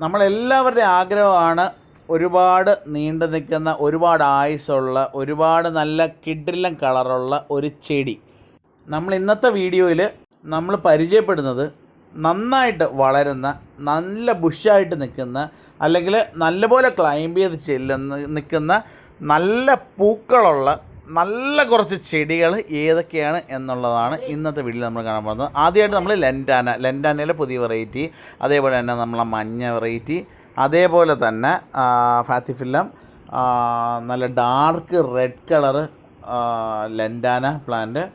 നമ്മളെല്ലാവരുടെയും ആഗ്രഹമാണ് ഒരുപാട് നീണ്ടു നിൽക്കുന്ന, ഒരുപാട് ആയുസ്സുള്ള, ഒരുപാട് നല്ല കിഡിലൻ കളറുള്ള ഒരു ചെടി. നമ്മൾ ഇന്നത്തെ വീഡിയോയിൽ നമ്മൾ പരിചയപ്പെടുന്നത് നന്നായിട്ട് വളരുന്ന, നല്ല ബുഷായിട്ട് നിൽക്കുന്ന, അല്ലെങ്കിൽ നല്ലപോലെ ക്ലൈംബ് ചെയ്ത് നിൽക്കുന്ന, നല്ല പൂക്കളുള്ള നല്ല കുറച്ച് ചെടികൾ ഏതൊക്കെയാണ് എന്നുള്ളതാണ് ഇന്നത്തെ വീഡിയോയിൽ നമ്മൾ കാണാൻ പോകുന്നത്. ആദ്യമായിട്ട് നമ്മൾ ലെൻഡാനയിലെ പുതിയ വെറൈറ്റി, അതേപോലെ തന്നെ നമ്മളെ മഞ്ഞ വെറൈറ്റി, അതേപോലെ തന്നെ ഫാത്തിഫില്ലം, നല്ല dark red colour lantana plant,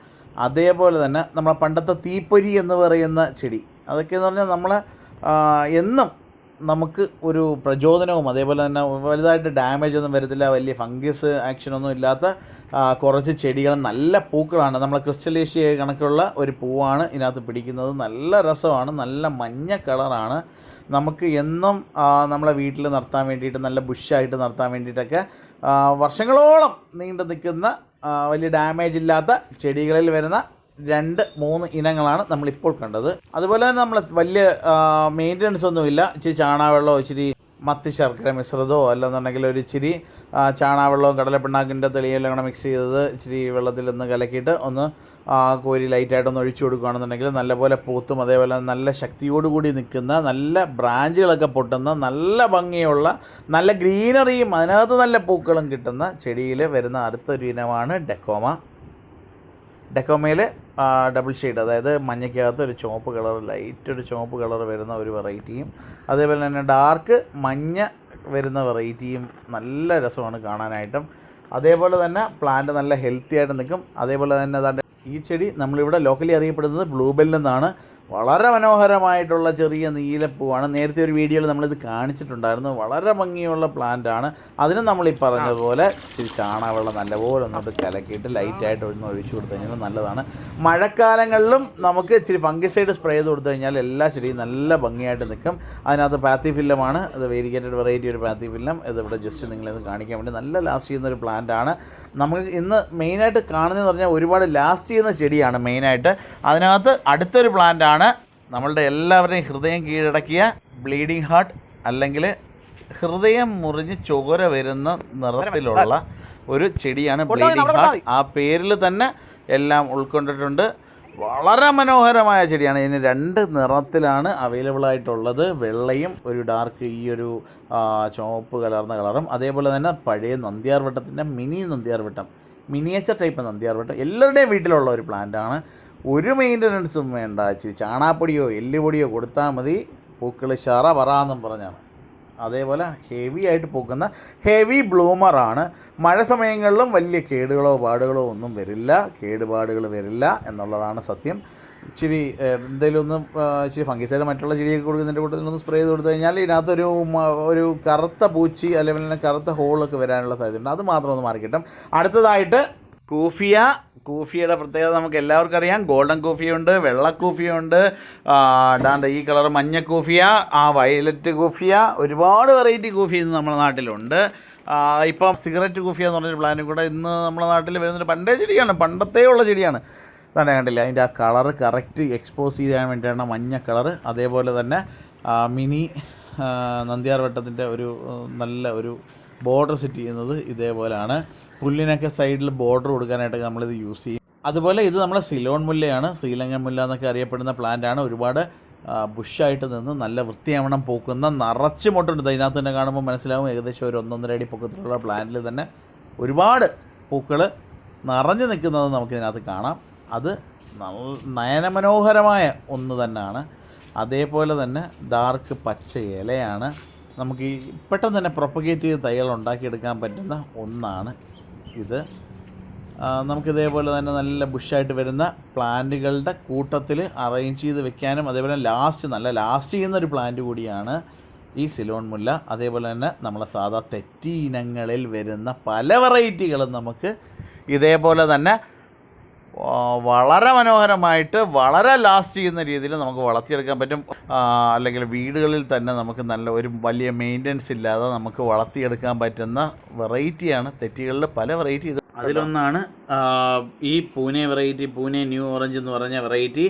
അതേപോലെ തന്നെ നമ്മളെ പണ്ടത്തെ തീപ്പൊരി എന്ന് പറയുന്ന ചെടി. അതൊക്കെയെന്ന് പറഞ്ഞാൽ നമ്മൾ എന്നും നമുക്ക് ഒരു പ്രചോദനവും, അതേപോലെ തന്നെ വലുതായിട്ട് ഡാമേജ് ഒന്നും വരത്തില്ല, വലിയ ഫംഗസ് ആക്ഷനൊന്നും ഇല്ലാത്ത കുറച്ച് ചെടികൾ, നല്ല പൂക്കളാണ്. നമ്മളെ ക്രിസ്റ്റലേഷ്യ കണക്കുള്ള ഒരു പൂവാണ് ഇതിനകത്ത് പിടിക്കുന്നത്. നല്ല രസമാണ്, നല്ല മഞ്ഞ കളറാണ്. നമുക്ക് എന്നും നമ്മളെ വീട്ടിൽ നിർത്താൻ വേണ്ടിയിട്ട്, നല്ല ബുഷായിട്ട് നിർത്താൻ വേണ്ടിയിട്ടൊക്കെ വർഷങ്ങളോളം നീണ്ടു നിൽക്കുന്ന, വലിയ ഡാമേജ് ഇല്ലാത്ത ചെടികളിൽ വരുന്ന 2-3 ഇനങ്ങളാണ് നമ്മളിപ്പോൾ കണ്ടത്. അതുപോലെ തന്നെ നമ്മൾ വലിയ മെയിൻ്റനൻസ് ഒന്നുമില്ല. ഇച്ചിരി ചാണകവെള്ളമോ ഇച്ചിരി മത്തി ശർക്കര മിശ്രിതമോ അല്ലെന്നുണ്ടെങ്കിൽ ഒരു ഇച്ചിരി ചാണകവെള്ളവും കടലപ്പിണ്ണാക്കിൻ്റെ തെളിയെല്ലാം കൂടെ മിക്സ് ചെയ്തത് ഇച്ചിരി വെള്ളത്തിൽ ഒന്ന് കലക്കിയിട്ട് ഒന്ന് കോരി ലൈറ്റായിട്ടൊന്ന് ഒഴിച്ചു കൊടുക്കുകയാണെന്നുണ്ടെങ്കിൽ നല്ലപോലെ പൂത്തും, അതേപോലെ നല്ല ശക്തിയോടുകൂടി നിൽക്കുന്ന, നല്ല ബ്രാഞ്ചുകളൊക്കെ പൊട്ടുന്ന, നല്ല ഭംഗിയുള്ള, നല്ല ഗ്രീനറിയും അതിനകത്ത് നല്ല പൂക്കളും കിട്ടുന്ന ചെടിയിൽ വരുന്ന അടുത്തൊരു ഇനമാണ് ഡെക്കോമയിൽ ഡബിൾ ഷെയ്ഡ്, അതായത് മഞ്ഞയ്ക്കകത്ത് ഒരു ചുവപ്പ് കളർ, ലൈറ്റ് ഒരു ചുവപ്പ് കളർ വരുന്ന ഒരു വെറൈറ്റിയും, അതേപോലെ തന്നെ ഡാർക്ക് മഞ്ഞ വരുന്ന വെറൈറ്റിയും നല്ല രസമാണ് കാണാനായിട്ടും. അതേപോലെ തന്നെ പ്ലാന്റ് നല്ല ഹെൽത്തി ആയിട്ട് നിൽക്കും. അതേപോലെ തന്നെ അതാണ്ട് ഈ ചെടി നമ്മളിവിടെ ലോക്കലി അറിയപ്പെടുന്നത് ബ്ലൂബെൽ എന്നാണ്. വളരെ മനോഹരമായിട്ടുള്ള ചെറിയ നീലപ്പൂവാണ്. നേരത്തെ ഒരു വീഡിയോയിൽ നമ്മളിത് കാണിച്ചിട്ടുണ്ടായിരുന്നു. വളരെ ഭംഗിയുള്ള പ്ലാന്റാണ്. അതിന് നമ്മൾ ഈ പറഞ്ഞതുപോലെ ഇച്ചിരി ചാണകവെള്ളം നല്ലപോലെ ഒന്നിട്ട് കലക്കിയിട്ട് ലൈറ്റായിട്ട് ഒന്ന് ഒഴിച്ചു കൊടുത്തു കഴിഞ്ഞാൽ നല്ലതാണ്. മഴക്കാലങ്ങളിലും നമുക്ക് ഇച്ചിരി ഫംഗിസൈഡ് സ്പ്രേ ചെയ്ത് കൊടുത്തു കഴിഞ്ഞാൽ എല്ലാ ചെടിയും നല്ല ഭംഗിയായിട്ട് നിൽക്കും. അതിനകത്ത് പാത്തിഫില്ലമാണ്, ഇത് വേരിഗേറ്റഡ് വെറൈറ്റി ഒരു പാത്തിഫില്ലം. ഇതിവിടെ ജസ്റ്റ് നിങ്ങളിത് കാണിക്കാൻ വേണ്ടി നല്ല ലാസ്റ്റ് ചെയ്യുന്നൊരു പ്ലാന്റാണ്. നമുക്ക് ഇന്ന് മെയിനായിട്ട് കാണുന്നതെന്ന് പറഞ്ഞാൽ ഒരുപാട് ലാസ്റ്റ് ചെയ്യുന്ന ചെടിയാണ് മെയിനായിട്ട്. അതിനകത്ത് അടുത്തൊരു പ്ലാന്റാണ് നമ്മളുടെ എല്ലാവരുടെയും ഹൃദയം കീഴടക്കിയ ബ്ലീഡിങ് ഹാർട്ട്, അല്ലെങ്കിൽ ഹൃദയം മുറിഞ്ഞ് ചോര വരുന്ന നിറത്തിലുള്ള ഒരു ചെടിയാണ് ബ്ലീഡിങ് ഹാർട്ട്. ആ പേരിൽ തന്നെ എല്ലാം ഉൾക്കൊണ്ടിട്ടുണ്ട്. വളരെ മനോഹരമായ ചെടിയാണ്. ഇതിന് 2 നിറത്തിലാണ് അവൈലബിൾ ആയിട്ടുള്ളത്, വെള്ളയും ഒരു ഡാർക്ക് ഈ ഒരു ചുവപ്പ് കലർന്ന കളറും. അതേപോലെ തന്നെ പഴയ നന്ദ്യാർവട്ടത്തിൻ്റെ നന്ദ്യാർവട്ടം, മിനിയേച്ചർ ടൈപ്പ് നന്ദ്യാർവട്ടം എല്ലാവരുടെയും വീട്ടിലുള്ള ഒരു പ്ലാന്റാണ്. ഒരു മെയിൻ്റനൻസും വേണ്ട, ഇച്ചിരി ചാണാപ്പൊടിയോ എല്ലുപൊടിയോ കൊടുത്താൽ മതി, പൂക്കൾ പറയെന്നും പറഞ്ഞാണ്. അതേപോലെ ഹെവി ആയിട്ട് പൂക്കുന്ന ഹെവി ബ്ലൂമറാണ്. മഴ സമയങ്ങളിലും വലിയ കേടുകളോ ഒന്നും വരില്ല, കേടുപാടുകൾ വരില്ല എന്നുള്ളതാണ് സത്യം. ഇച്ചിരി എന്തെങ്കിലും ഒന്ന് ഇച്ചിരി ഫംഗിസൈഡ് മറ്റുള്ള ചെടിയൊക്കെ കൊടുക്കുന്നതിൻ്റെ കൂട്ടത്തിലൊന്ന് സ്പ്രേ ചെയ്ത് കൊടുത്തു കഴിഞ്ഞാൽ ഇതിനകത്തൊരു ഒരു കറുത്ത പൂച്ചി അല്ലെങ്കിൽ തന്നെ കറുത്ത ഹോളൊക്കെ വരാനുള്ള സാധ്യതയുണ്ട്. അത് മാത്രം ഒന്ന് മാറിക്കിട്ടും. അടുത്തതായിട്ട് കൂഫിയയുടെ പ്രത്യേകത നമുക്ക് എല്ലാവർക്കും അറിയാം. ഗോൾഡൻ കൂഫിയുണ്ട്, വെള്ള കൂഫിയുണ്ട്, അതാണ്ട് ഈ കളർ മഞ്ഞ കൂഫിയ, വയലറ്റ് കൂഫിയ, ഒരുപാട് വെറൈറ്റി കൂഫി ഇന്ന് നമ്മുടെ നാട്ടിലുണ്ട്. ഇപ്പം സിഗരറ്റ് കൂഫിയ എന്ന് പറഞ്ഞൊരു പ്ലാനും കൂടെ ഇന്ന് നമ്മുടെ നാട്ടിൽ വരുന്നൊരു പണ്ടത്തെ ഉള്ള ചെടിയാണ്. തന്നെ കണ്ടില്ല, അതിൻ്റെ ആ കളറ് കറക്റ്റ് എക്സ്പോസ് ചെയ്യാൻ വേണ്ടിയാണ് മഞ്ഞ കളറ്. അതേപോലെ തന്നെ മിനി നന്ദ്യാർവട്ടത്തിൻ്റെ ഒരു നല്ല ഒരു ബോർഡർ സെറ്റ് ചെയ്യുന്നത് ഇതേപോലെയാണ്. പുല്ലിനൊക്കെ സൈഡിൽ ബോർഡർ കൊടുക്കാനായിട്ടൊക്കെ നമ്മളിത് യൂസ് ചെയ്യും. അതുപോലെ ഇത് നമ്മളെ സിലോൺ മുല്ലയാണ്, ശ്രീലങ്കൻ മുല്ല എന്നൊക്കെ അറിയപ്പെടുന്ന പ്ലാന്റാണ്. ഒരുപാട് ബുഷായിട്ട് നിന്ന് നല്ല വൃത്തിയാവണം പൂക്കുന്ന, നിറച്ച് മൊട്ടുണ്ട്. അതിനകത്ത് തന്നെ കാണുമ്പോൾ മനസ്സിലാവും ഏകദേശം ഒരു 1-1.5 അടി പൊക്കത്തിലുള്ള പ്ലാന്റിൽ തന്നെ ഒരുപാട് പൂക്കൾ നിറഞ്ഞു നിൽക്കുന്നത് നമുക്കിതിനകത്ത് കാണാം. അത് നയനമനോഹരമായ ഒന്ന് തന്നെയാണ്. അതേപോലെ തന്നെ ഡാർക്ക് പച്ച ഇലയാണ്. നമുക്ക് ഈ പെട്ടെന്ന് തന്നെ പ്രൊപ്പഗേറ്റ് ചെയ്ത് തൈകൾ ഉണ്ടാക്കിയെടുക്കാൻ പറ്റുന്ന ഒന്നാണ് ഇത്. നമുക്കിതേപോലെ തന്നെ നല്ല ബുഷായിട്ട് വരുന്ന പ്ലാന്റുകളുടെ കൂട്ടത്തിൽ അറേഞ്ച് ചെയ്ത് വെക്കാനും, അതേപോലെ നല്ല ലാസ്റ്റ് ചെയ്യുന്നൊരു പ്ലാന്റ് കൂടിയാണ് ഈ സിലോൺ മുല്ല. അതേപോലെ തന്നെ നമ്മളെ സാധാ തെറ്റി ഇനങ്ങളിൽ വരുന്ന പല വെറൈറ്റികളും നമുക്ക് ഇതേപോലെ തന്നെ വളരെ മനോഹരമായിട്ട് വളരെ ലാസ്റ്റ് ചെയ്യുന്ന രീതിയിൽ നമുക്ക് വളർത്തിയെടുക്കാൻ പറ്റും. അല്ലെങ്കിൽ വീടുകളിൽ തന്നെ നമുക്ക് നല്ല ഒരു വലിയ മെയിൻ്റനൻസ് ഇല്ലാതെ നമുക്ക് വളർത്തിയെടുക്കാൻ പറ്റുന്ന വെറൈറ്റിയാണ്. തെറ്റികളിൽ പല വെറൈറ്റി. അതിലൊന്നാണ് ഈ Pune variety, Pune new orange എന്ന് പറഞ്ഞ വെറൈറ്റി.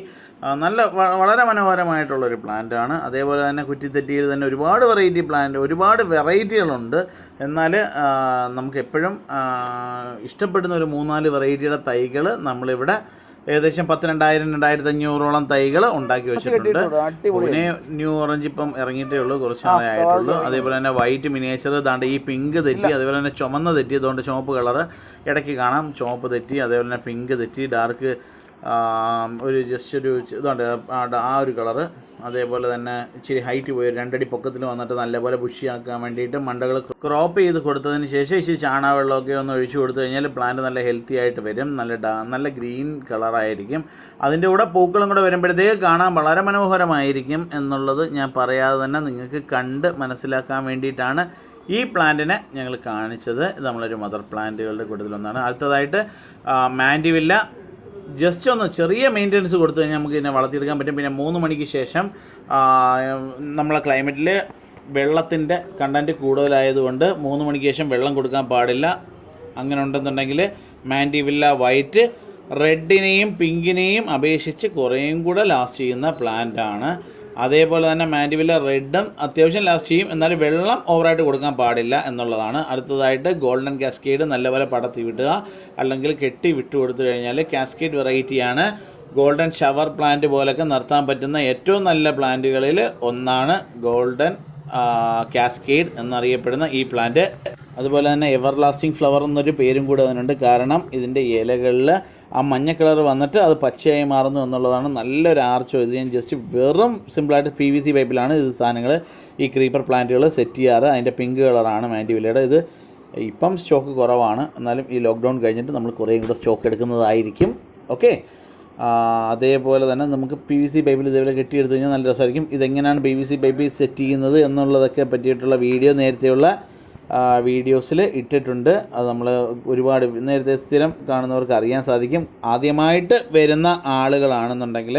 നല്ല വളരെ മനോഹരമായിട്ടുള്ളൊരു പ്ലാന്റാണ്. അതേപോലെ തന്നെ കുറ്റിത്തെറ്റിയിൽ തന്നെ ഒരുപാട് വെറൈറ്റി പ്ലാന്റ്, ഒരുപാട് വെറൈറ്റികളുണ്ട്. എന്നാൽ നമുക്കെപ്പോഴും ഇഷ്ടപ്പെടുന്ന ഒരു 3-4 വെറൈറ്റിയുടെ തൈകൾ നമ്മളിവിടെ ഏകദേശം 10,000-2,500ഓളം തൈകൾ ഉണ്ടാക്കി വെച്ചിട്ടുണ്ട്. പൂനെ ന്യൂ ഓറഞ്ച് ഇപ്പം ഇറങ്ങിയിട്ടേ ഉള്ളൂ, കുറച്ച് നാളെ ആയിട്ടുള്ളൂ. അതേപോലെ തന്നെ വൈറ്റ് മിനിയേച്ചർ, ഇതാണ്ട് ഈ പിങ്ക് തെറ്റി, അതേപോലെ തന്നെ ചുമന്ന തെറ്റി, അതുകൊണ്ട് ചുവപ്പ് കളറ് ഇടയ്ക്ക് കാണാം. ചുവപ്പ് തെറ്റി, അതേപോലെ തന്നെ പിങ്ക് തെറ്റി, ഡാർക്ക് ഒരു ജസ്റ്റ് ഒരു ഇതുണ്ട് ആ ഒരു കളറ്. അതേപോലെ തന്നെ ഇച്ചിരി ഹൈറ്റ് പോയി 2 അടി പൊക്കത്തിൽ വന്നിട്ട് നല്ലപോലെ ബുഷിയാക്കാൻ വേണ്ടിയിട്ട് മണ്ടകൾ ക്രോപ്പ് ചെയ്ത് കൊടുത്തതിന് ശേഷം ഇച്ചിരി ചാണകവെള്ളമൊക്കെ ഒന്ന് ഒഴിച്ചു കൊടുത്തു കഴിഞ്ഞാൽ പ്ലാന്റ് നല്ല ഹെൽത്തി ആയിട്ട് വരും. നല്ല ഗ്രീൻ കളറായിരിക്കും. അതിൻ്റെ കൂടെ പൂക്കളും കൂടെ വരുമ്പോഴത്തേക്ക് കാണാൻ വളരെ മനോഹരമായിരിക്കും എന്നുള്ളത് ഞാൻ പറയാതെ തന്നെ നിങ്ങൾക്ക് കണ്ട് മനസ്സിലാക്കാൻ വേണ്ടിയിട്ടാണ് ഈ പ്ലാന്റിനെ ഞങ്ങൾ കാണിച്ചത്. ഇത് നമ്മളൊരു മദർ പ്ലാന്റുകളുടെ കൂട്ടത്തിലൊന്നാണ്. അടുത്തതായിട്ട് മാൻഡിവില്ല. ജസ്റ്റ് ഒന്ന് ചെറിയ മെയിൻ്റനൻസ് കൊടുത്തു കഴിഞ്ഞാൽ നമുക്ക് ഇതിനെ വളർത്തിയെടുക്കാൻ പറ്റും. പിന്നെ 3 മണിക്ക് ശേഷം നമ്മളെ ക്ലൈമറ്റിൽ വെള്ളത്തിൻ്റെ കണ്ടൻറ്റ് കൂടുതലായതുകൊണ്ട് 3 മണിക്ക് ശേഷം വെള്ളം കൊടുക്കാൻ പാടില്ല. അങ്ങനെ ഉണ്ടെന്നുണ്ടെങ്കിൽ മാൻഡിവില്ല വൈറ്റ് റെഡിനെയും പിങ്കിനെയും അപേക്ഷിച്ച് കുറേയും കൂടെ ലാസ്റ്റ് ചെയ്യുന്ന പ്ലാന്റാണ്. അതേപോലെ തന്നെ മാൻഡിവില്ല റെഡും അത്യാവശ്യം ലാസ്റ്റ് ചെയ്യും, എന്നാലും വെള്ളം ഓവറായിട്ട് കൊടുക്കാൻ പാടില്ല എന്നുള്ളതാണ്. അടുത്തതായിട്ട് ഗോൾഡൻ കാസ്കേഡ് നല്ലപോലെ പടർത്തി വിടുക, അല്ലെങ്കിൽ കെട്ടി വിട്ടു കൊടുത്തു കഴിഞ്ഞാൽ കാസ്കേഡ് വെറൈറ്റിയാണ്. ഗോൾഡൻ ഷവർ പ്ലാന്റ് പോലൊക്കെ നിർത്താൻ പറ്റുന്ന ഏറ്റവും നല്ല പ്ലാന്റുകളിൽ ഒന്നാണ് ഗോൾഡൻ കാസ്കേഡ് എന്നറിയപ്പെടുന്ന ഈ പ്ലാന്റ്. അതുപോലെ തന്നെ എവർ ലാസ്റ്റിംഗ് ഫ്ലവർ എന്നൊരു പേരും കൂടെ അതിനുണ്ട്. കാരണം ഇതിൻ്റെ ഇലകളിൽ ആ മഞ്ഞ കളർ വന്നിട്ട് അത് പച്ചയായി മാറുന്നു എന്നുള്ളതാണ്. നല്ലൊരു ആർച്ചോ. ഇത് ഞാൻ ജസ്റ്റ് വെറും സിമ്പിളായിട്ട് PVC പൈപ്പിലാണ് ഇത് സാധനങ്ങൾ, ഈ ക്രീപ്പർ പ്ലാന്റുകൾ സെറ്റ് ചെയ്യാറ്. അതിൻ്റെ പിങ്ക് കളറാണ് മാൻഡിവില്ലയുടെ. ഇത് ഇപ്പം സ്റ്റോക്ക് കുറവാണ്, എന്നാലും ഈ ലോക്ക്ഡൗൺ കഴിഞ്ഞിട്ട് നമ്മൾ കുറേയും കൂടെ സ്റ്റോക്ക് എടുക്കുന്നതായിരിക്കും. ഓക്കെ. അതേപോലെ തന്നെ നമുക്ക് PVC പൈപ്പിൽ ഇതേപോലെ കെട്ടിയെടുത്ത് കഴിഞ്ഞാൽ നല്ല രസമായിരിക്കും. ഇതെങ്ങനെയാണ് PVC പൈപ്പിൽ സെറ്റ് ചെയ്യുന്നത് എന്നുള്ളതൊക്കെ പറ്റിയിട്ടുള്ള വീഡിയോ നേരത്തെയുള്ള വീഡിയോസിൽ ഇട്ടിട്ടുണ്ട്. അത് നമ്മൾ ഒരുപാട് നേരത്തെ സ്ഥിരം കാണുന്നവർക്ക് അറിയാൻ സാധിക്കും. ആദ്യമായിട്ട് വരുന്ന ആളുകളാണെന്നുണ്ടെങ്കിൽ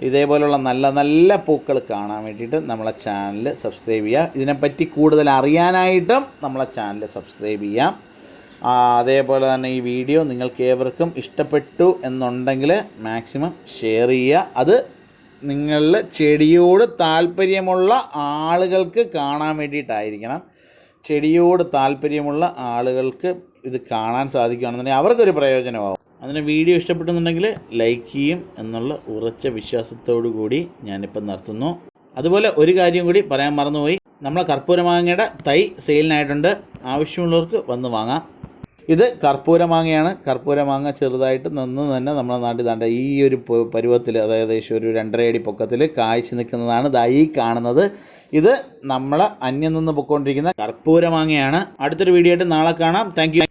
ഇതേപോലുള്ള നല്ല നല്ല പൂക്കൾ കാണാൻ വേണ്ടിയിട്ട് നമ്മളെ ചാനൽ സബ്സ്ക്രൈബ് ചെയ്യുക. ഇതിനെപ്പറ്റി കൂടുതൽ അറിയാനായിട്ടും നമ്മളെ ചാനൽ സബ്സ്ക്രൈബ് ചെയ്യാം. അതേപോലെ തന്നെ ഈ വീഡിയോ നിങ്ങൾക്ക് ഏവർക്കും ഇഷ്ടപ്പെട്ടു എന്നുണ്ടെങ്കിൽ മാക്സിമം ഷെയർ ചെയ്യുക. അത് നിങ്ങളിൽ ചെടിയോട് താല്പര്യമുള്ള ആളുകൾക്ക് കാണാൻ വേണ്ടിയിട്ടായിരിക്കണം. ചെടിയോട് താല്പര്യമുള്ള ആളുകൾക്ക് ഇത് കാണാൻ സാധിക്കുകയാണെന്നുണ്ടെങ്കിൽ അവർക്കൊരു പ്രയോജനമാകും. അതിന് വീഡിയോ ഇഷ്ടപ്പെട്ടെന്നുണ്ടെങ്കിൽ ലൈക്ക് ചെയ്യും എന്നുള്ള ഉറച്ച വിശ്വാസത്തോടു കൂടി ഞാനിപ്പോൾ നിർത്തുന്നു. അതുപോലെ ഒരു കാര്യം കൂടി പറയാൻ മറന്നുപോയി, നമ്മളെ കർപ്പൂരമാങ്ങയുടെ തൈ സെയിലിനായിട്ടുണ്ട്. ആവശ്യമുള്ളവർക്ക് വന്ന് വാങ്ങാം. ഇത് കർപ്പൂരമാങ്ങയാണ്. കർപ്പൂരമാങ്ങ ചെറുതായിട്ട് നിന്ന് തന്നെ നമ്മുടെ നാട്ടിൽ താണ്ട ഈ ഒരു പരുവത്തിൽ, അതായത് ഒരു 2.5 അടി പൊക്കത്തിൽ കായ്ച്ചു നിൽക്കുന്നതാണ് ഈ കാണുന്നത്. ഇത് നമ്മൾ അന്യം നിന്ന് പൊയ്ക്കൊണ്ടിരിക്കുന്ന കർപ്പൂരമാങ്ങയാണ്. അടുത്തൊരു വീഡിയോ ആയിട്ട് നാളെ കാണാം. Thank you.